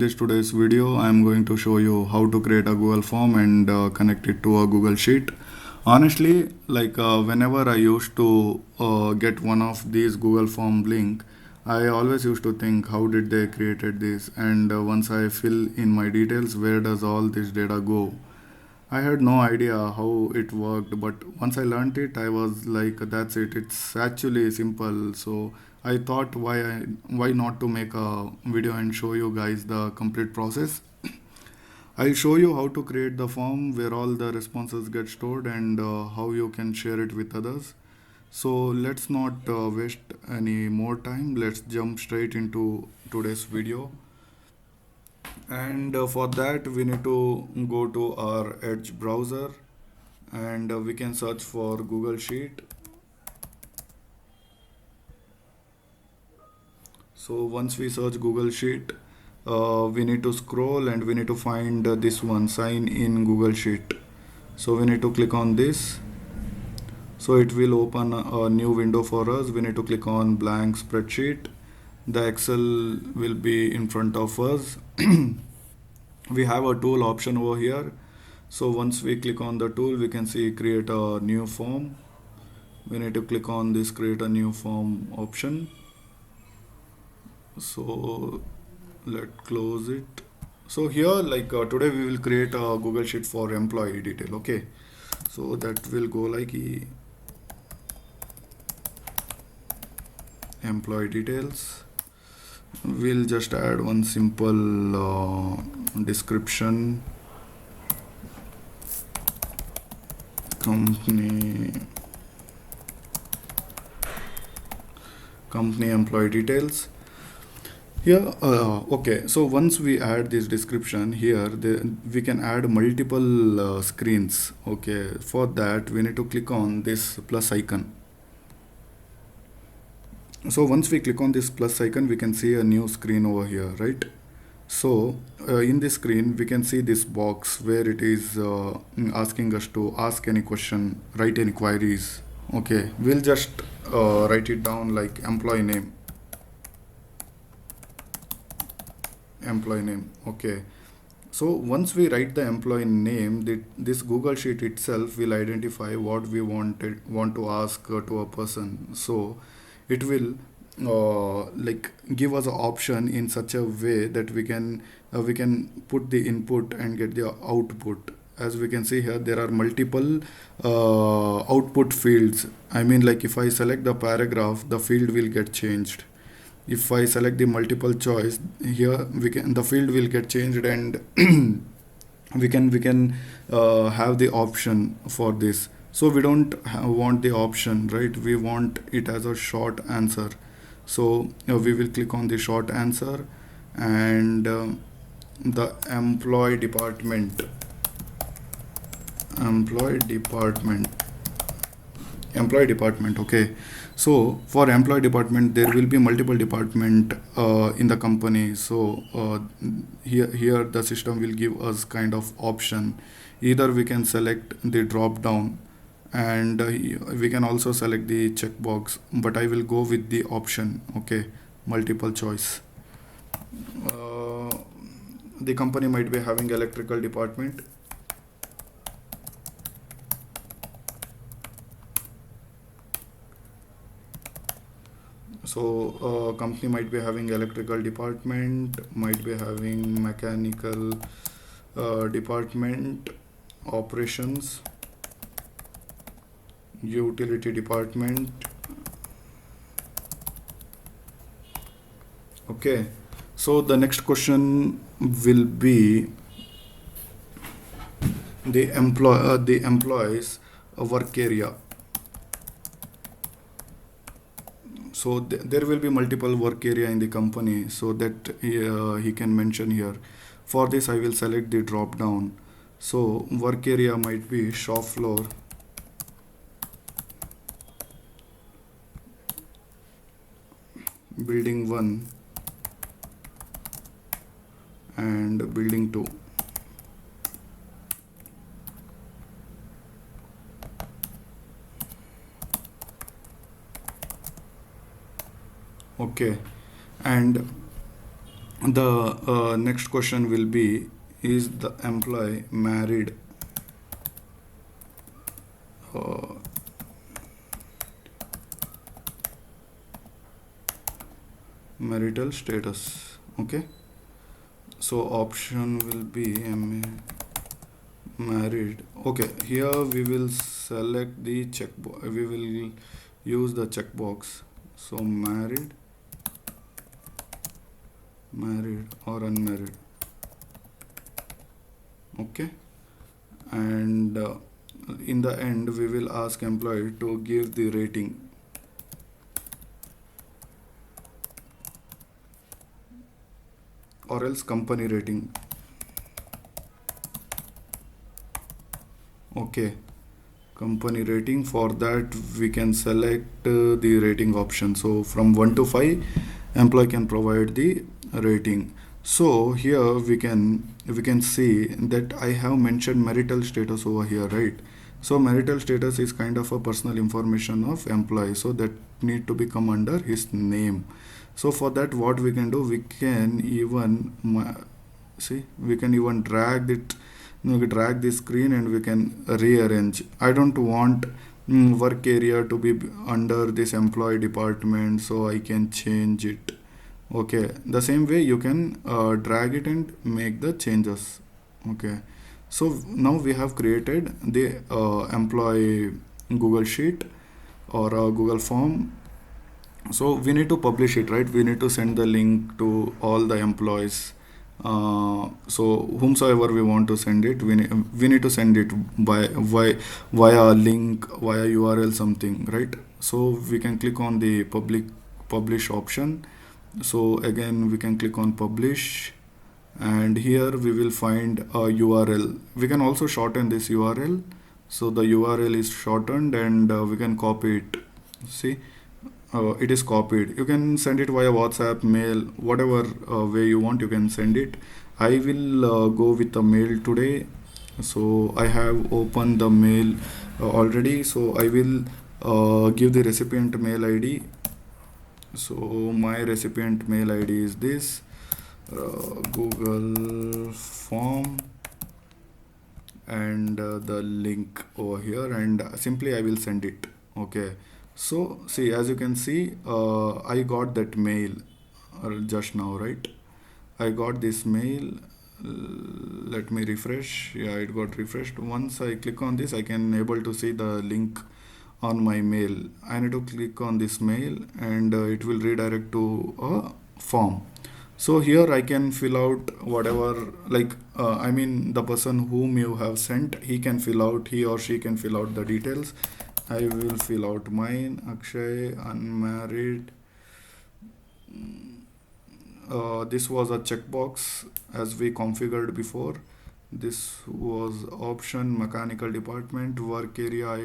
This today's video I am going to show you how to create a Google form and connect it to a Google Sheet. Honestly, whenever I used to get one of these Google form link, I always used to think how did they created this, and once I fill in my details, where does all this data go? I had no idea how it worked, but once I learned it, I was like, that's it. It's actually simple. So I thought, why not to make a video and show you guys the complete process. I'll show you how to create the form where all the responses get stored and how you can share it with others. So let's not waste any more time. Let's jump straight into today's video. And for that, we need to go to our Edge browser and we can search for Google Sheet. So once we search Google Sheet, we need to scroll and we need to find this one, sign in Google Sheet. So we need to click on this. So it will open a new window for us. We need to click on blank spreadsheet. The Excel will be in front of us. We have a tool option over here. So once we click on the tool, we can see create a new form. We need to click on this create a new form option. So let's close it. So here today we will create a Google Sheet for employee detail. Okay, so that will go like employee details. We'll just add one simple description, company employee details here. Okay, so once we add this description here, we can add multiple screens. Okay, for that we need to click on this plus icon. So once we click on this plus icon, we can see a new screen over here, right? So in this screen we can see this box where it is asking us to ask any question, write any queries. Okay, we'll just write it down like employee name. Okay, so once we write the employee name, this Google Sheet itself will identify what we want to ask to a person. So it will give us an option in such a way that we can put the input and get the output. As we can see here, there are multiple output fields. I mean, like if I select the paragraph, the field will get changed. If I select the multiple choice, here the field will get changed, and we can have the option for this. So we don't want the option, right? We want it as a short answer. So we will click on the short answer, and the employee department employee department. Okay, so for employee department there will be multiple department in the company. So here the system will give us kind of option. Either we can select the drop down, and we can also select the checkbox, but I will go with the option. Okay, multiple choice. uh, the company might be having electrical department. So company might be having electrical department, might be having mechanical department, operations, utility department. Okay, so the next question will be the employees work area. So there will be multiple work area in the company, so that he can mention here. For this I will select the drop down. So work area might be shop floor, building 1 and building 2. Okay, and The next question will be, is the employee married? uh, Marital status. Okay, so option will be married. Okay, here we will select the checkbox, we will use the checkbox. So married, married or unmarried. Okay, and in the end we will ask employee to give the rating, or else company rating. Okay, company rating. For that we can select the rating option. So from 1 to 5 employee can provide the rating. So here we can see that I have mentioned marital status over here, right? So marital status is kind of a personal information of employee, so that need to become under his name. So for that what we can do, we can even see, we can even drag it, we drag the screen and we can rearrange. I don't want work area to be under this employee department, so I can change it. Okay, the same way you can drag it and make the changes. Okay, so now we have created the employee Google Sheet or a Google form. So we need to publish it, right? We need to send the link to all the employees. So whomsoever we want to send it, we need to send it via a link, via URL something, right? So we can click on the publish option. So again we can click on publish, and here we will find a URL. We can also shorten this URL. So the URL is shortened, and we can copy it. See, it is copied. You can send it via WhatsApp, mail, whatever way you want, you can send it. I will go with the mail today. So I have opened the mail already. So I will give the recipient mail ID. So my recipient mail ID is this, Google form, and the link over here, and simply I will send it. Okay, so see, as you can see, I got that mail just now, right? I got this mail. Let me refresh. Yeah, it got refreshed. Once I click on this, I can able to see the link on my mail. I need to click on this mail, and it will redirect to a form. So here I can fill out whatever, like I mean the person whom you have sent, he can fill out, he or she can fill out the details. I will fill out mine, Akshay, unmarried. This was a checkbox as we configured before. This was option, mechanical department, work area.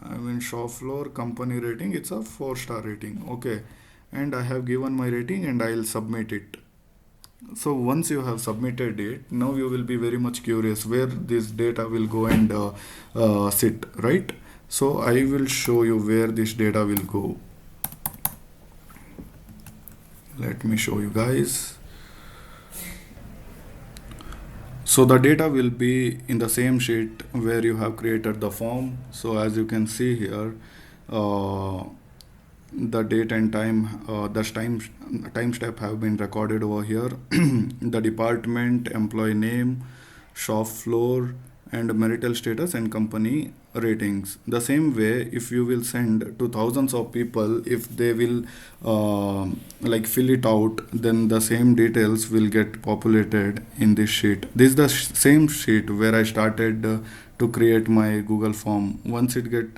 I mean shop floor, company rating. It's a 4-star rating. Okay, and I have given my rating and I'll submit it. So once you have submitted it, now you will be very much curious where this data will go and sit, right? So I will show you where this data will go. Let me show you guys. So the data will be in the same sheet where you have created the form. So as you can see here, the date and time, the time step have been recorded over here. The department, employee name, shop floor, and marital status and company ratings. The same way, if you will send to thousands of people, if they will like fill it out, then the same details will get populated in this sheet. This is the same sheet where I started to create my Google form. Once it get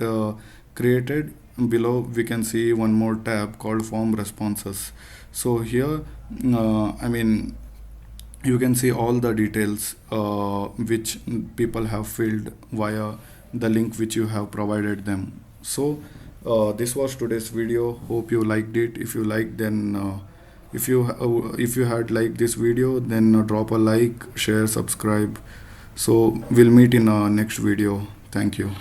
created, below we can see one more tab called form responses. So here I mean you can see all the details which people have filled via the link which you have provided them. So this was today's video. Hope you liked it. If you liked, then if you had liked this video, then drop a like, share, subscribe. So we'll meet in our next video. Thank you.